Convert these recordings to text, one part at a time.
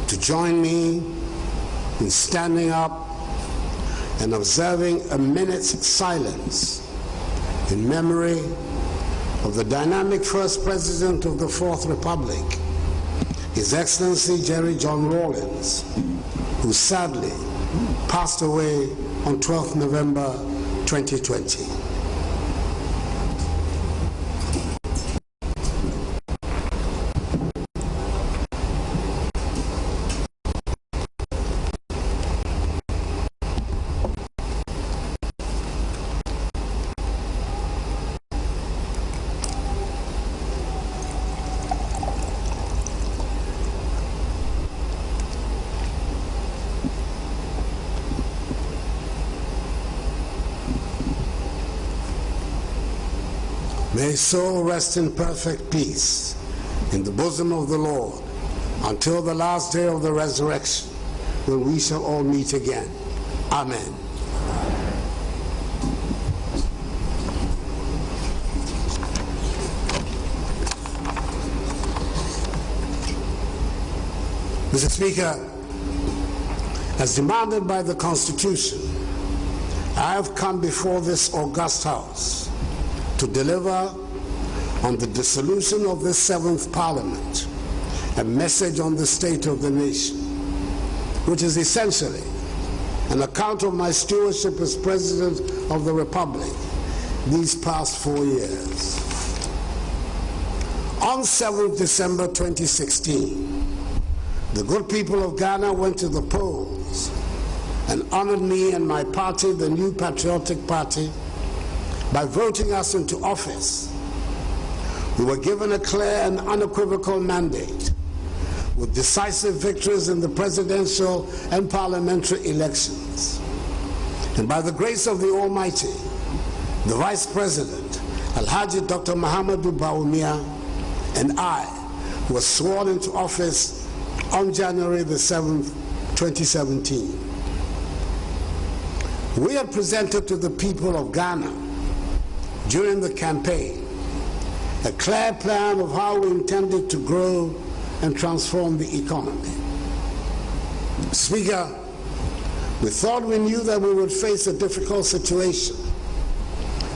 to join me in standing up and observing a minute's silence in memory of the dynamic first president of the Fourth Republic, His Excellency Jerry John Rawlings, who sadly passed away on 12th November 2020. May his soul rest in perfect peace in the bosom of the Lord until the last day of the resurrection, when we shall all meet again. Amen. Mr. Speaker, as demanded by the Constitution, I have come before this august House to deliver on the dissolution of this seventh Parliament a message on the state of the nation, which is essentially an account of my stewardship as President of the Republic these past 4 years. On 7th December 2016, the good people of Ghana went to the polls and honored me and my party, the New Patriotic Party, by voting us into office. We were given a clear and unequivocal mandate with decisive victories in the presidential and parliamentary elections. And by the grace of the Almighty, the Vice President, Alhaji Dr. Mahama and I were sworn into office on January the 7th, 2017. We had presented to the people of Ghana during the campaign a clear plan of how we intended to grow and transform the economy. Speaker, we thought we knew that we would face a difficult situation,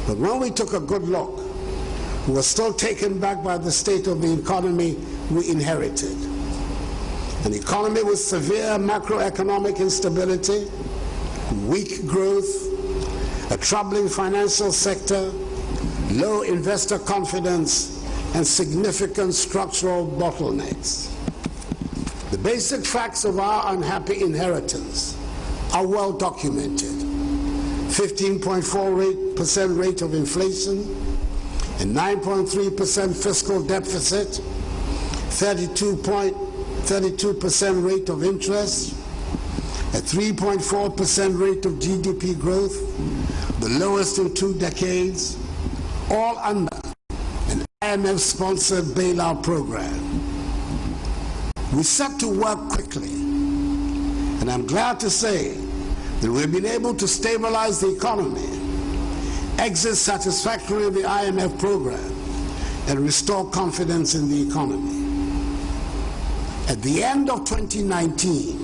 but when we took a good look, we were still taken back by the state of the economy we inherited. An economy with severe macroeconomic instability, weak growth, a troubling financial sector, low investor confidence, and significant structural bottlenecks. The basic facts of our unhappy inheritance are well documented. 15.4% rate of inflation, a 9.3% fiscal deficit, 32% rate of interest, a 3.4% rate of GDP growth, the lowest in 2 decades, all under an IMF-sponsored bailout program. We set to work quickly, and I'm glad to say that we've been able to stabilize the economy, exit satisfactorily the IMF program, and restore confidence in the economy. At the end of 2019,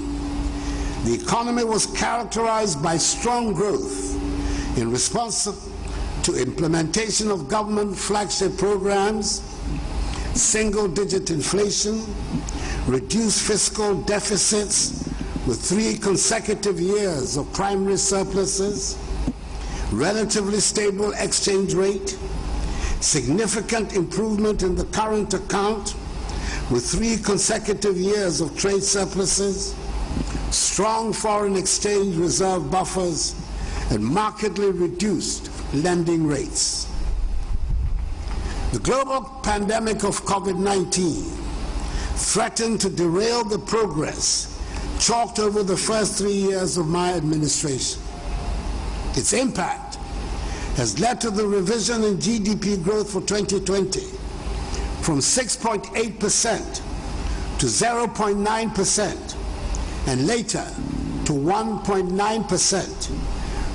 the economy was characterized by strong growth in response to implementation of government flagship programs, single-digit inflation, reduced fiscal deficits with 3 consecutive years of primary surpluses, relatively stable exchange rate, significant improvement in the current account with 3 consecutive years of trade surpluses, strong foreign exchange reserve buffers, and markedly reduced lending rates. The global pandemic of COVID-19 threatened to derail the progress chalked over the first 3 years of my administration. Its impact has led to the revision in GDP growth for 2020 from 6.8% to 0.9% and later to 1.9%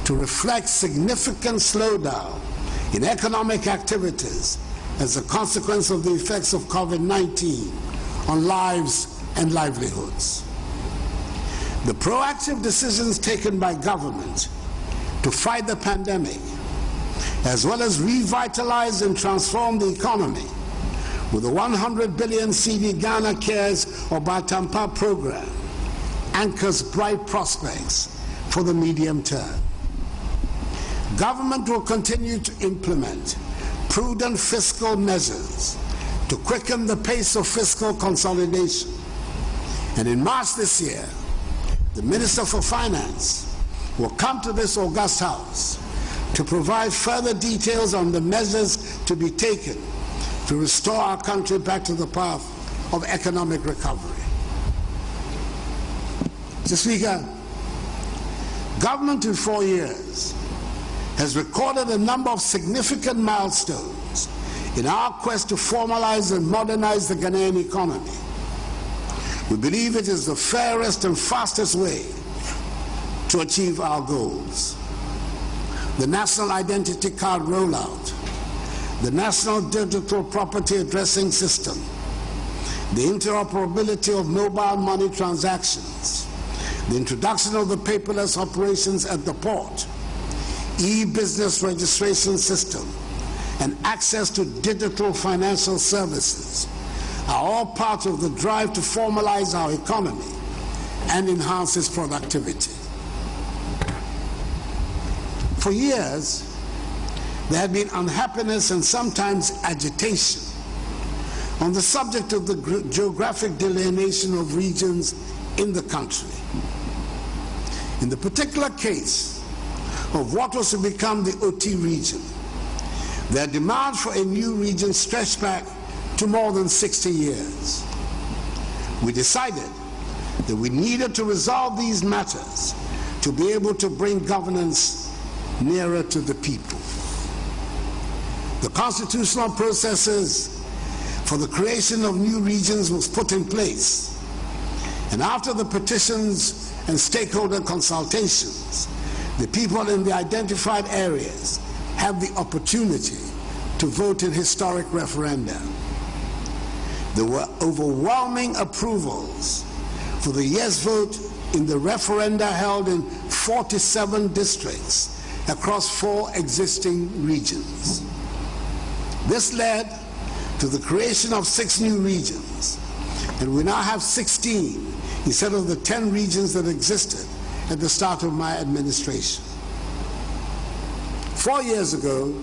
to reflect significant slowdown in economic activities as a consequence of the effects of COVID-19 on lives and livelihoods. The proactive decisions taken by government to fight the pandemic, as well as revitalize and transform the economy with the 100 billion cedi Ghana Cares or Batampa program, anchors bright prospects for the medium term. Government will continue to implement prudent fiscal measures to quicken the pace of fiscal consolidation. And in March this year, the Minister for Finance will come to this august house to provide further details on the measures to be taken to restore our country back to the path of economic recovery. Mr. Speaker, government in 4 years has recorded a number of significant milestones in our quest to formalize and modernize the Ghanaian economy. We believe it is the fairest and fastest way to achieve our goals. The National Identity Card rollout, the National Digital Property Addressing System, the interoperability of mobile money transactions, the introduction of the paperless operations at the port, e-business registration system, and access to digital financial services are all part of the drive to formalize our economy and enhance its productivity. For years, there had been unhappiness and sometimes agitation on the subject of the geographic delineation of regions in the country. In the particular case of what was to become the OT region, their demand for a new region stretched back to more than 60 years. We decided that we needed to resolve these matters to be able to bring governance nearer to the people. The constitutional processes for the creation of new regions was put in place, and after the petitions and stakeholder consultations, the people in the identified areas have the opportunity to vote in historic referenda. There were overwhelming approvals for the yes vote in the referenda held in 47 districts across 4 existing regions. This led to the creation of 6 new regions, and we now have 16 instead of the 10 regions that existed at the start of my administration. 4 years ago,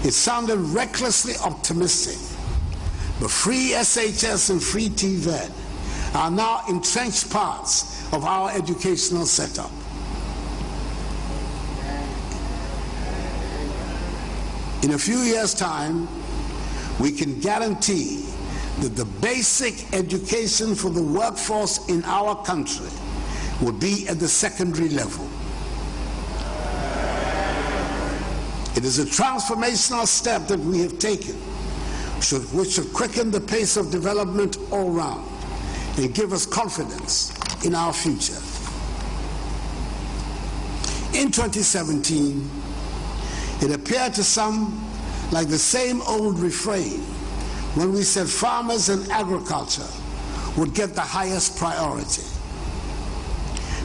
it sounded recklessly optimistic, but free SHS and free TVET are now entrenched parts of our educational setup. In a few years' time, we can guarantee that the basic education for the workforce in our country will be at the secondary level. It is a transformational step that we have taken, which should quicken the pace of development all round and give us confidence in our future. In 2017, it appeared to some like the same old refrain when we said farmers and agriculture would get the highest priority.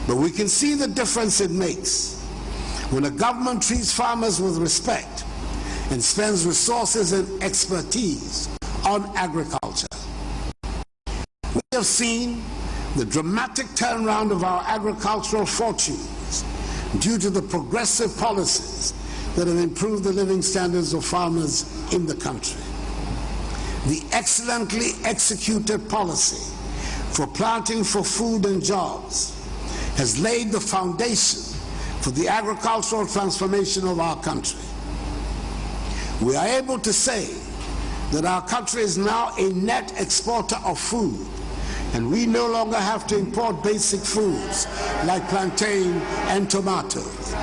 But we can see the difference it makes when a government treats farmers with respect and spends resources and expertise on agriculture. We have seen the dramatic turnaround of our agricultural fortunes due to the progressive policies that have improved the living standards of farmers in the country. The excellently executed policy for planting for food and jobs has laid the foundation for the agricultural transformation of our country. We are able to say that our country is now a net exporter of food, and we no longer have to import basic foods like plantain and tomatoes.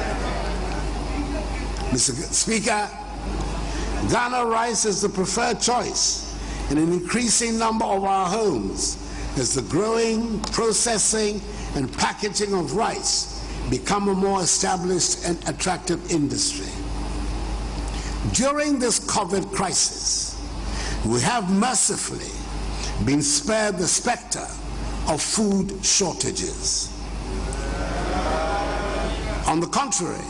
Mr. Speaker, Ghana rice is the preferred choice in an increasing number of our homes as the growing, processing, and packaging of rice become a more established and attractive industry. During this COVID crisis, we have mercifully been spared the specter of food shortages. On the contrary,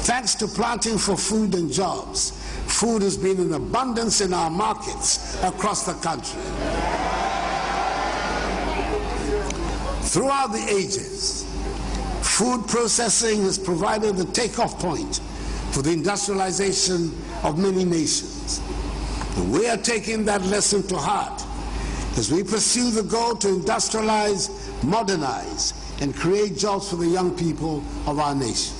thanks to planting for food and jobs, food has been in abundance in our markets across the country. Throughout the ages, food processing has provided the takeoff point for the industrialization of many nations. And we are taking that lesson to heart as we pursue the goal to industrialize, modernize, and create jobs for the young people of our nation.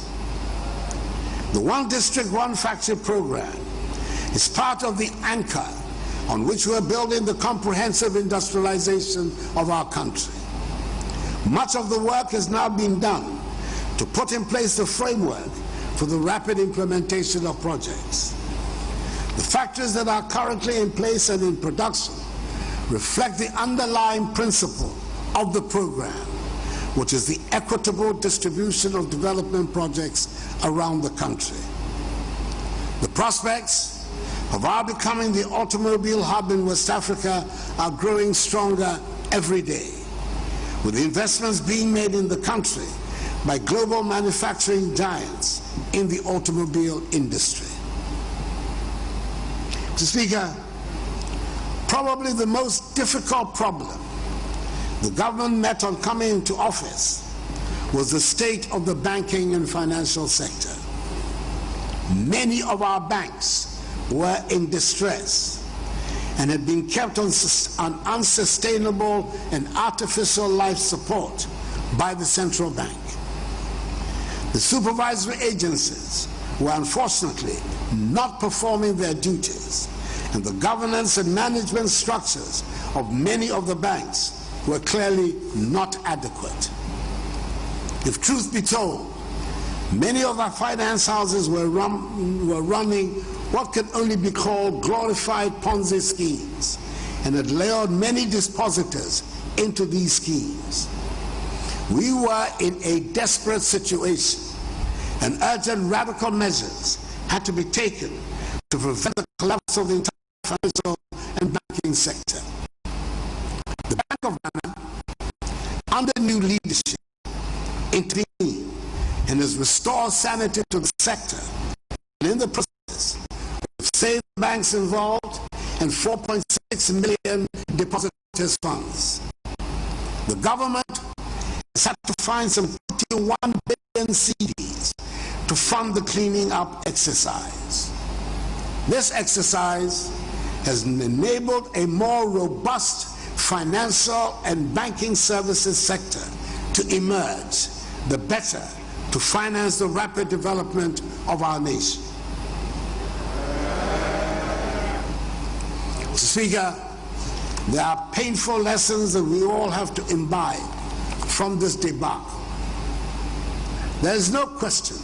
The One District, One Factory program is part of the anchor on which we are building the comprehensive industrialization of our country. Much of the work has now been done to put in place the framework for the rapid implementation of projects. The factors that are currently in place and in production reflect the underlying principle of the program, which is the equitable distribution of development projects around the country. The prospects of our becoming the automobile hub in West Africa are growing stronger every day, with investments being made in the country by global manufacturing giants in the automobile industry. Mr. Speaker, probably the most difficult problem the government met on coming into office was the state of the banking and financial sector. Many of our banks were in distress and had been kept on unsustainable and artificial life support by the central bank. The supervisory agencies were unfortunately not performing their duties, and the governance and management structures of many of the banks were clearly not adequate. If truth be told, many of our finance houses were running what can only be called glorified Ponzi schemes and had lured many depositors into these schemes. We were in a desperate situation, and urgent radical measures had to be taken to prevent the collapse of the entire financial and banking sector. The Bank of Ghana, under new leadership, intervened and has restored sanity to the sector, and in the process, we've saved the banks involved and 4.6 million depositors' funds. The government has had to find some 21 billion cedis to fund the cleaning up exercise. This exercise has enabled a more robust financial and banking services sector to emerge, the better to finance the rapid development of our nation. Mr. Speaker, there are painful lessons that we all have to imbibe from this debacle. There is no question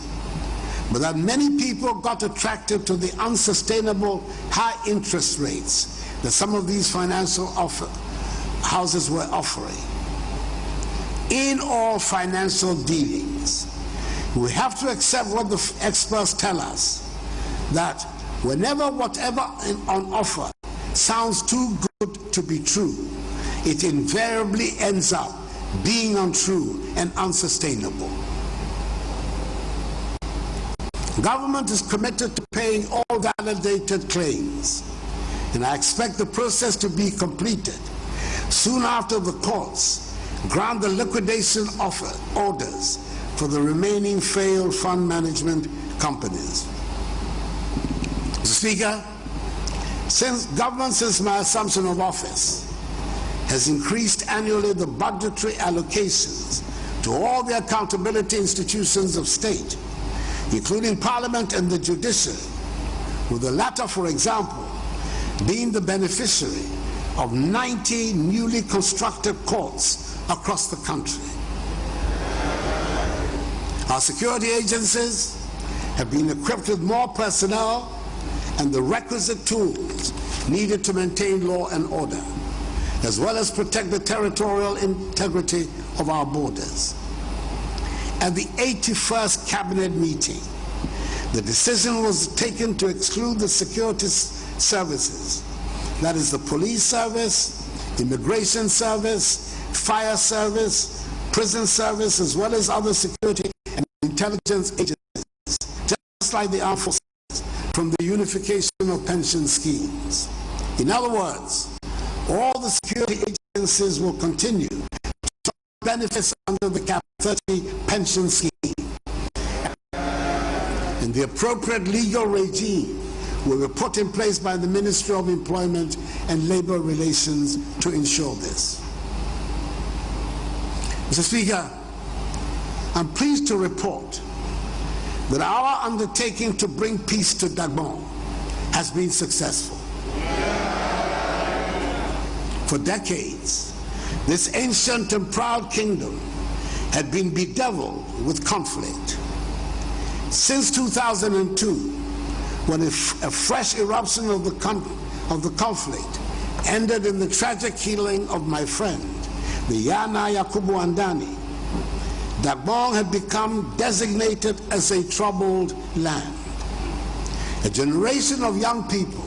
but that many people got attracted to the unsustainable high interest rates that some of these financial houses were offering. In all financial dealings, we have to accept what the experts tell us, that whenever whatever on offer sounds too good to be true, it invariably ends up being untrue and unsustainable. Government is committed to paying all validated claims, and I expect the process to be completed soon after the courts grant the liquidation orders for the remaining failed fund management companies. Mr. Speaker, government since my assumption of office has increased annually the budgetary allocations to all the accountability institutions of state, including Parliament and the judiciary, with the latter, for example, being the beneficiary of 90 newly constructed courts across the country. Our security agencies have been equipped with more personnel and the requisite tools needed to maintain law and order, as well as protect the territorial integrity of our borders. At the 81st Cabinet meeting, the decision was taken to exclude the security services, that is the police service, immigration service, fire service, prison service, as well as other security and intelligence agencies, just like the armed forces, from the unification of pension schemes. In other words, all the security agencies will continue to benefit under the Cap 30 pension scheme. And the appropriate legal regime will be put in place by the Ministry of Employment and Labor Relations to ensure this. Mr. Speaker, I'm pleased to report that our undertaking to bring peace to Dagbon has been successful. For decades, this ancient and proud kingdom had been bedeviled with conflict. Since 2002, when a fresh eruption of the conflict ended in the tragic killing of my friend, the Yana Yakubu Andani, Dagbon had become designated as a troubled land. A generation of young people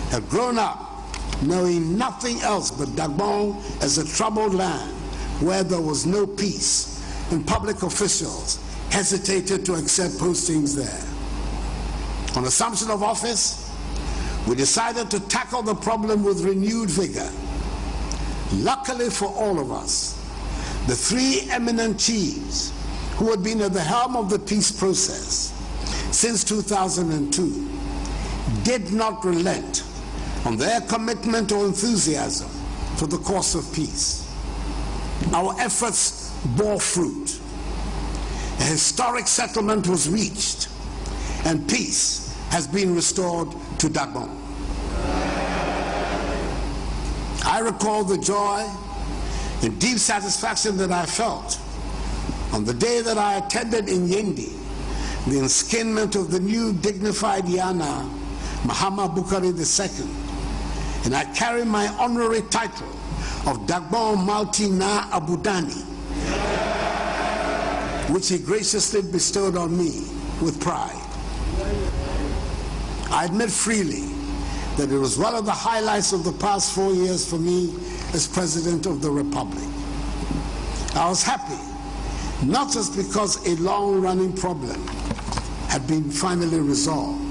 have grown up knowing nothing else but Dagbon as a troubled land where there was no peace, and public officials hesitated to accept postings there. On assumption of office, we decided to tackle the problem with renewed vigor. Luckily for all of us, the three eminent chiefs who had been at the helm of the peace process since 2002 did not relent on their commitment or enthusiasm for the cause of peace. Our efforts bore fruit. A historic settlement was reached, and peace has been restored to Dagbon. I recall the joy and deep satisfaction that I felt on the day that I attended in Yendi the enskinment of the new dignified Yana, Mahama II, and I carry my honorary title of Dagbon Malti Na Abudani, which he graciously bestowed on me with pride. I admit freely that it was one of the highlights of the past 4 years for me as President of the Republic. I was happy, not just because a long-running problem had been finally resolved,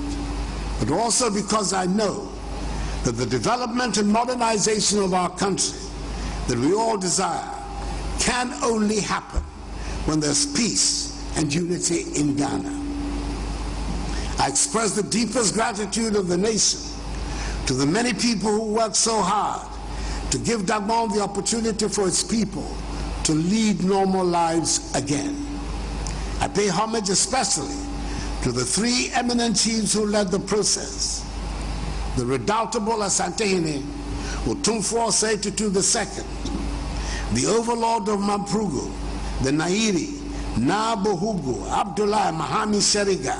but also because I know that the development and modernization of our country that we all desire can only happen when there's peace and unity in Ghana. I express the deepest gratitude of the nation to the many people who worked so hard to give Dagbon the opportunity for its people to lead normal lives again. I pay homage especially to the three eminent chiefs who led the process: the redoubtable Asantehene Otumfuo Osei-Tutu II, the overlord of Mamprugu, the Nairi Na Bohugu Abdullah Mahami Sheriga,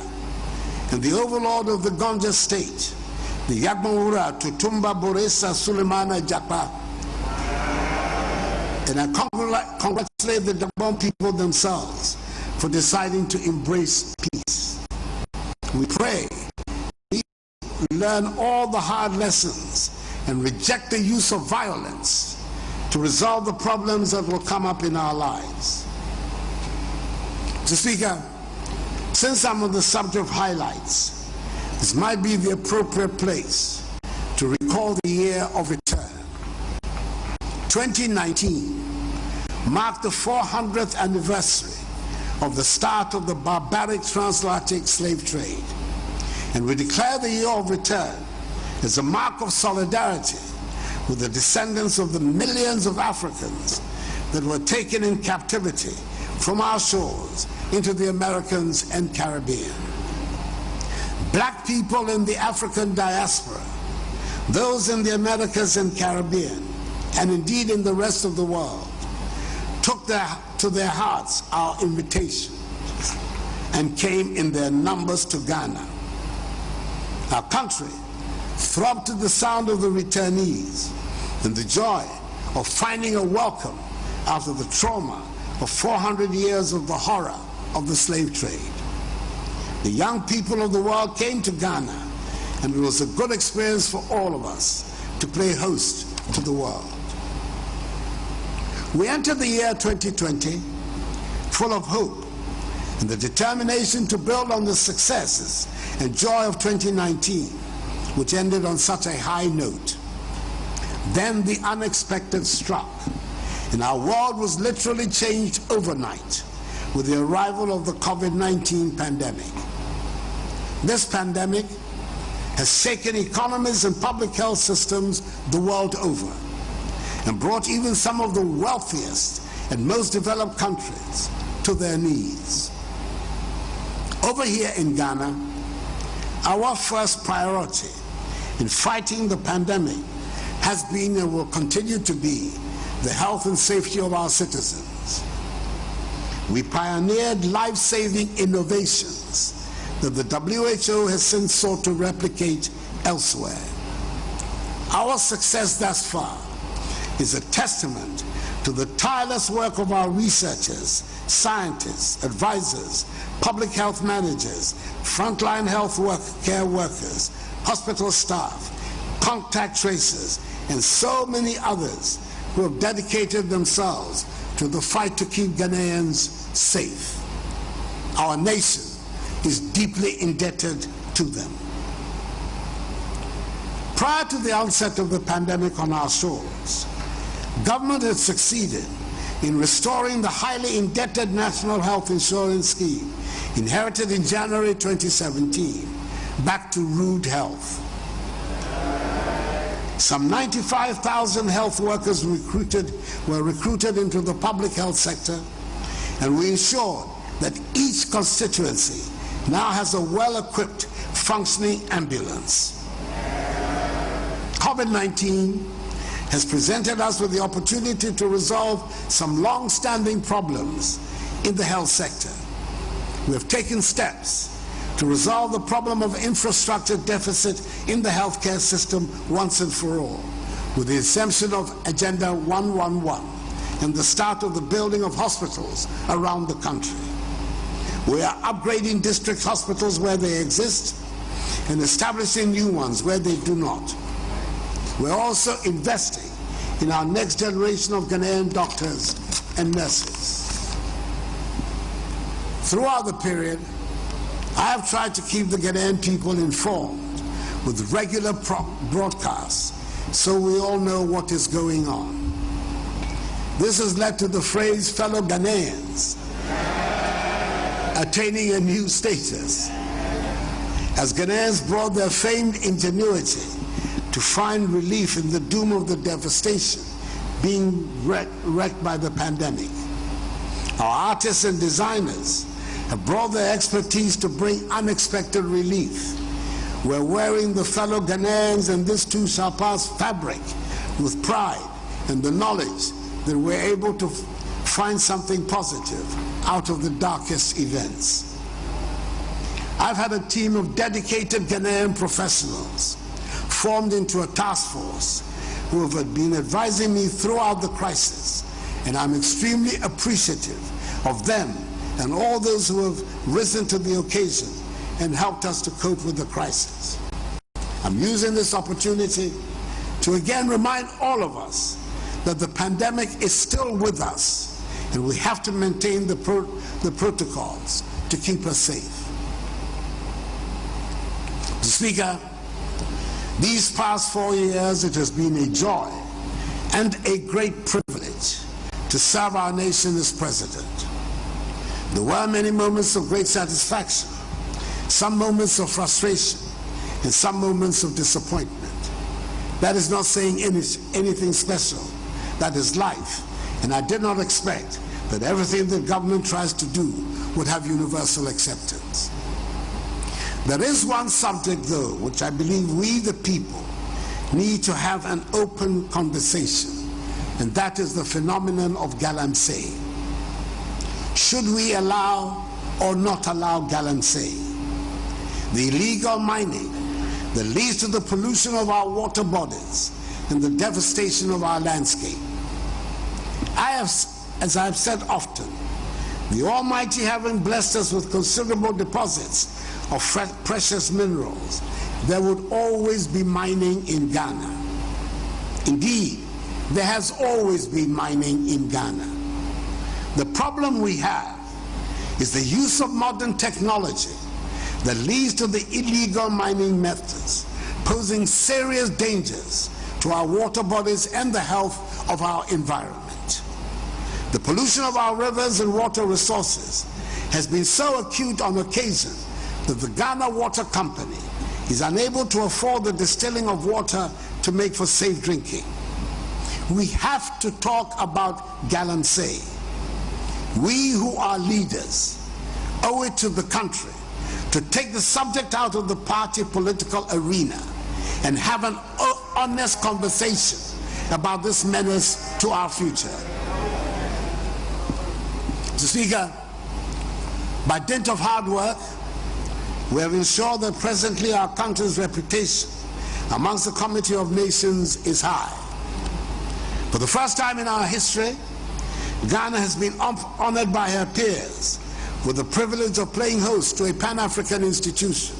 and the overlord of the Gonja state, the Yagbonwura Tutumba Boresa Sulemana Japa. And I congratulate the Dagbon people themselves for deciding to embrace peace. We pray we learn all the hard lessons and reject the use of violence to resolve the problems that will come up in our lives. Mr. Speaker, since I'm on the subject of highlights, this might be the appropriate place to recall the year of return. 2019 marked the 400th anniversary of the start of the barbaric transatlantic slave trade, and we declare the year of return as a mark of solidarity with the descendants of the millions of Africans that were taken in captivity from our shores into the Americas and Caribbean. Black people in the African diaspora, those in the Americas and Caribbean, and indeed in the rest of the world, took to their hearts our invitation and came in their numbers to Ghana. Our country throbbed to the sound of the returnees and the joy of finding a welcome after the trauma of 400 years of the horror of the slave trade. The young people of the world came to Ghana, and it was a good experience for all of us to play host to the world. We enter the year 2020 full of hope and the determination to build on the successes and joy of 2019, which ended on such a high note. Then the unexpected struck, and our world was literally changed overnight with the arrival of the COVID-19 pandemic. This pandemic has shaken economies and public health systems the world over and brought even some of the wealthiest and most developed countries to their knees. Over here in Ghana, our first priority in fighting the pandemic has been and will continue to be the health and safety of our citizens. We pioneered life-saving innovations that the WHO has since sought to replicate elsewhere. Our success thus far is a testament to the tireless work of our researchers, scientists, advisors, public health managers, frontline health care workers, hospital staff, contact tracers, and so many others who have dedicated themselves to the fight to keep Ghanaians safe. Our nation is deeply indebted to them. Prior to the onset of the pandemic on our shores, government had succeeded in restoring the highly indebted National Health Insurance Scheme inherited in January 2017 back to rude health. Some 95,000 health workers were recruited into the public health sector, and we ensured that each constituency now has a well-equipped, functioning ambulance. COVID-19 has presented us with the opportunity to resolve some long-standing problems in the health sector. We have taken steps to resolve the problem of infrastructure deficit in the healthcare system once and for all, with the exemption of Agenda 111 and the start of the building of hospitals around the country. We are upgrading district hospitals where they exist and establishing new ones where they do not. We're also investing in our next generation of Ghanaian doctors and nurses. Throughout the period, I have tried to keep the Ghanaian people informed with regular broadcasts so we all know what is going on. This has led to the phrase fellow Ghanaians attaining a new status, as Ghanaians brought their famed ingenuity to find relief in the doom of the devastation being wreaked by the pandemic. Our artists and designers have brought their expertise to bring unexpected relief. We're wearing the fellow Ghanaians and this too shall pass fabric with pride and the knowledge that we're able to find something positive out of the darkest events. I've had a team of dedicated Ghanaian professionals formed into a task force who have been advising me throughout the crisis, and I'm extremely appreciative of them and all those who have risen to the occasion and helped us to cope with the crisis. I'm using this opportunity to again remind all of us that the pandemic is still with us and we have to maintain the protocols to keep us safe. Mr. Speaker, these past 4 years it has been a joy and a great privilege to serve our nation as president. There were many moments of great satisfaction, some moments of frustration, and some moments of disappointment. That is not saying anything special. That is life, and I did not expect that everything the government tries to do would have universal acceptance. There is one subject, though, which I believe we, the people, need to have an open conversation, and that is the phenomenon of galamsey. Should we allow or not allow galamsey? The illegal mining that leads to the pollution of our water bodies and the devastation of our landscape. As I have said often, the Almighty having blessed us with considerable deposits of precious minerals, there would always be mining in Ghana. Indeed, there has always been mining in Ghana. The problem we have is the use of modern technology that leads to the illegal mining methods, posing serious dangers to our water bodies and the health of our environment. The pollution of our rivers and water resources has been so acute on occasion that the Ghana Water Company is unable to afford the distilling of water to make for safe drinking. We have to talk about galamsey. We who are leaders owe it to the country to take the subject out of the party political arena and have an honest conversation about this menace to our future. Mr. Speaker, by dint of hard work, we have ensured that presently our country's reputation amongst the Community of Nations is high. For the first time in our history, Ghana has been honored by her peers with the privilege of playing host to a Pan-African institution,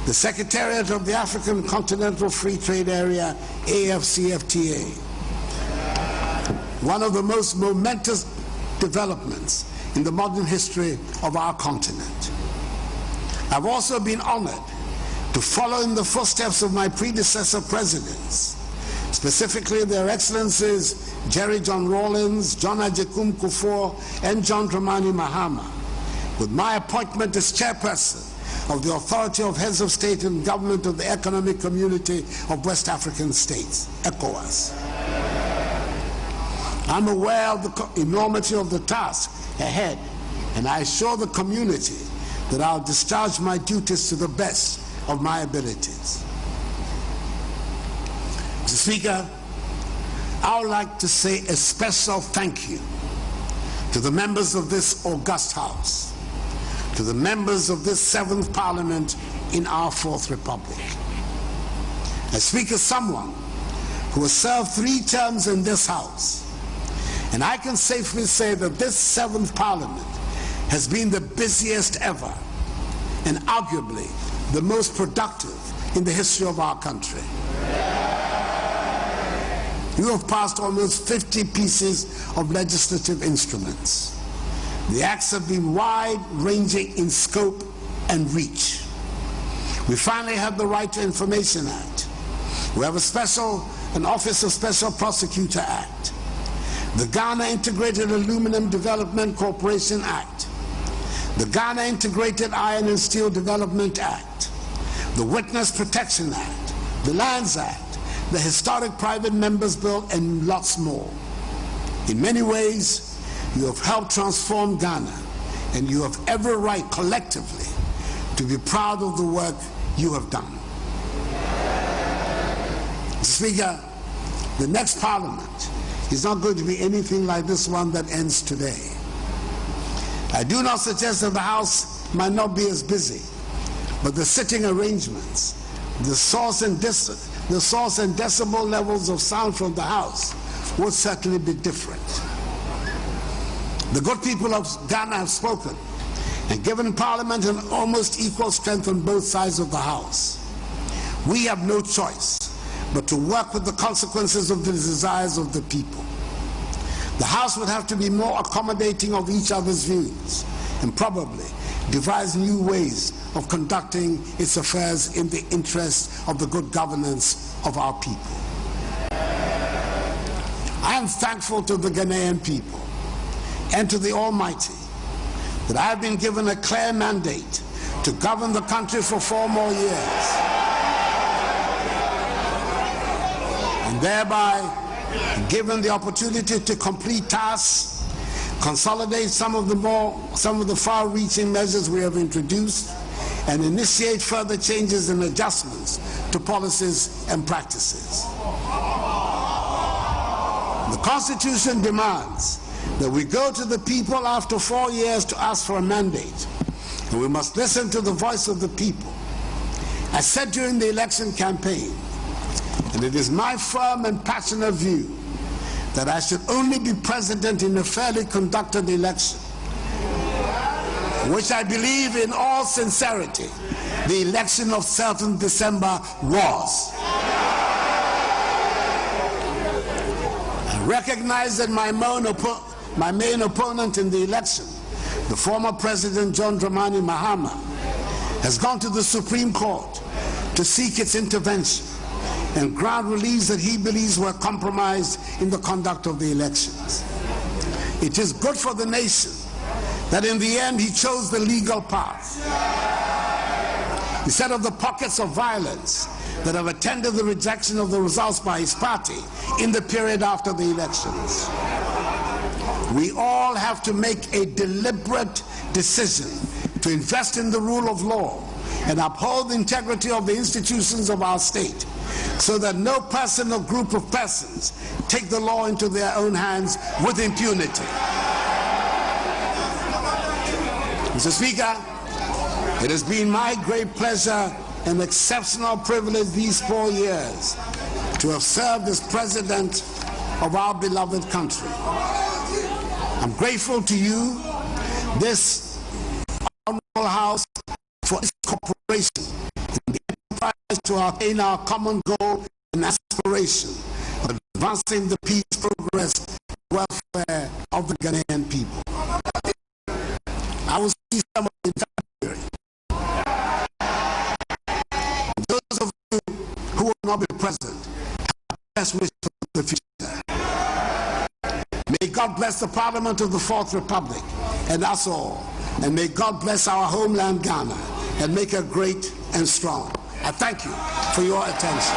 the Secretariat of the African Continental Free Trade Area, AFCFTA, one of the most momentous developments in the modern history of our continent. I've also been honored to follow in the footsteps of my predecessor presidents, specifically their excellencies Jerry John Rawlings, John Agyekum Kufuor, and John Dramani Mahama, with my appointment as chairperson of the Authority of Heads of State and Government of the Economic Community of West African States, ECOWAS. I'm aware of the enormity of the task ahead, and I assure the community that I'll discharge my duties to the best of my abilities. Mr. Speaker, I would like to say a special thank you to the members of this august House, to the members of this 7th Parliament in our 4th Republic. I speak as someone who has served 3 terms in this House, and I can safely say that this 7th Parliament has been the busiest ever and arguably the most productive in the history of our country. You have passed almost 50 pieces of legislative instruments. The acts have been wide-ranging in scope and reach. We finally have the Right to Information Act. We have an Office of Special Prosecutor Act, the Ghana Integrated Aluminum Development Corporation Act, the Ghana Integrated Iron and Steel Development Act, the Witness Protection Act, the Lands Act, the Historic Private Members Bill, and lots more. In many ways, you have helped transform Ghana, and you have every right collectively to be proud of the work you have done. Mr. Speaker, the next Parliament is not going to be anything like this one that ends today. I do not suggest that the House might not be as busy, but the sitting arrangements, the source and decibel levels of sound from the House would certainly be different. The good people of Ghana have spoken and given Parliament an almost equal strength on both sides of the House. We have no choice but to work with the consequences of the desires of the people. The House would have to be more accommodating of each other's views and probably devise new ways of conducting its affairs in the interest of the good governance of our people. I am thankful to the Ghanaian people and to the Almighty that I have been given a clear mandate to govern the country for 4 more years, and thereby given the opportunity to complete tasks, consolidate some of the far-reaching measures we have introduced, and initiate further changes and adjustments to policies and practices. The Constitution demands that we go to the people after 4 years to ask for a mandate, and we must listen to the voice of the people. I said during the election campaign, and it is my firm and passionate view, that I should only be president in a fairly conducted election, which I believe in all sincerity the election of 7th December was. I recognize that my main opponent in the election, the former President John Dramani Mahama, has gone to the Supreme Court to seek its intervention and grant reliefs that he believes were compromised in the conduct of the elections. It is good for the nation that in the end he chose the legal path. Instead of the pockets of violence that have attended the rejection of the results by his party in the period after the elections. We all have to make a deliberate decision to invest in the rule of law and uphold the integrity of the institutions of our state, so that no person or group of persons take the law into their own hands with impunity. Mr. Speaker, it has been my great pleasure and exceptional privilege these 4 years to have served as President of our beloved country. I'm grateful to you, this Honorable House, for its cooperation in the enterprise to attain our common goal and aspiration of advancing the peace, progress, and welfare of the Ghanaian people. I will see some of you in February. Those of you who will not be present, have best wishes for the future. May God bless the Parliament of the Fourth Republic and us all. And may God bless our homeland Ghana and make her great and strong. I thank you for your attention.